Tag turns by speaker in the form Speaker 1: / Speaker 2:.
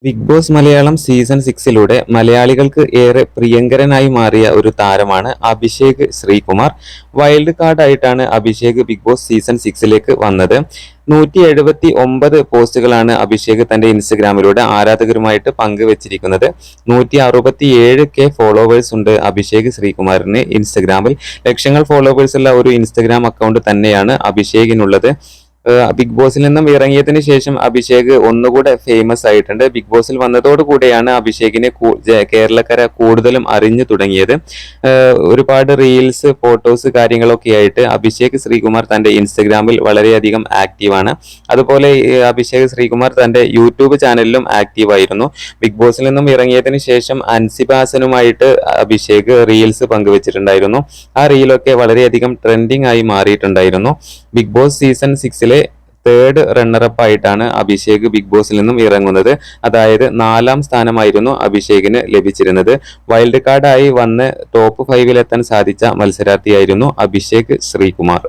Speaker 1: Big boss Malayalam season 6 മലയാളികൾക്ക് ഏറെ പ്രിയങ്കരനായി മാറിയ ഒരു താരമാണ് അഭിഷേക് ശ്രീകുമാർ. വൈൽഡ് കാർഡ് ആയിട്ടാണ് അഭിഷേക് ബിഗ് ബോസ് സീസൺ 6 വന്നത്. 179 പോസ്റ്റുകളാണ് അഭിഷേക് തന്റെ ഇൻസ്റ്റഗ്രാമിലൂടെ ആരാധകരുമായിട്ട് പങ്കുവച്ചിരിക്കുന്നത്. 167K ഫോളോവേഴ്സ് ഉണ്ട് അഭിഷേക് ശ്രീകുമാറിന് ഇൻസ്റ്റഗ്രാമിൽ. ലക്ഷങ്ങൾ ഫോളോവേഴ്സ് ഉള്ള ഒരു ഇൻസ്റ്റഗ്രാം അക്കൗണ്ട് തന്നെയാണ് അഭിഷേകിനുള്ളത്. ബിഗ് ബോസിൽ നിന്നും ഇറങ്ങിയതിന് ശേഷം അഭിഷേക് ഒന്നുകൂടെ ഫേമസ് ആയിട്ടുണ്ട്. ബിഗ് ബോസിൽ വന്നതോടുകൂടിയാണ് അഭിഷേകിനെ കേരളക്കര കൂടുതലും അറിഞ്ഞു തുടങ്ങിയത്. ഒരുപാട് റീൽസ്, ഫോട്ടോസ് കാര്യങ്ങളൊക്കെ ആയിട്ട് അഭിഷേക് ശ്രീകുമാർ തന്റെ ഇൻസ്റ്റഗ്രാമിൽ വളരെയധികം ആക്റ്റീവാണ്. അതുപോലെ അഭിഷേക് ശ്രീകുമാർ തന്റെ യൂട്യൂബ് ചാനലിലും ആക്റ്റീവ് ആയിരുന്നു. ബിഗ് ബോസിൽ നിന്നും ഇറങ്ങിയതിന് ശേഷം അൻസിബാസനുമായിട്ട് അഭിഷേക് റീൽസ് പങ്കുവച്ചിട്ടുണ്ടായിരുന്നു. ആ റീലൊക്കെ വളരെയധികം ട്രെൻഡിങ് ആയി മാറിയിട്ടുണ്ടായിരുന്നു. Big boss season 6 third runner up ആയിട്ടാണ് അഭിഷേക് ബിഗ് ബോസിൽ നിന്നും ഇറങ്ങുന്നത്. അതായത് 4ാം സ്ഥാനമായിരുന്നു അഭിഷേകിന് ലഭിച്ചിരുന്നത്. വൈൽഡ് കാർഡായി വന്ന് ടോപ്പ് 5 സാധിച്ച മത്സരാർത്ഥിയായിരുന്നു അഭിഷേക് ശ്രീകുമാർ.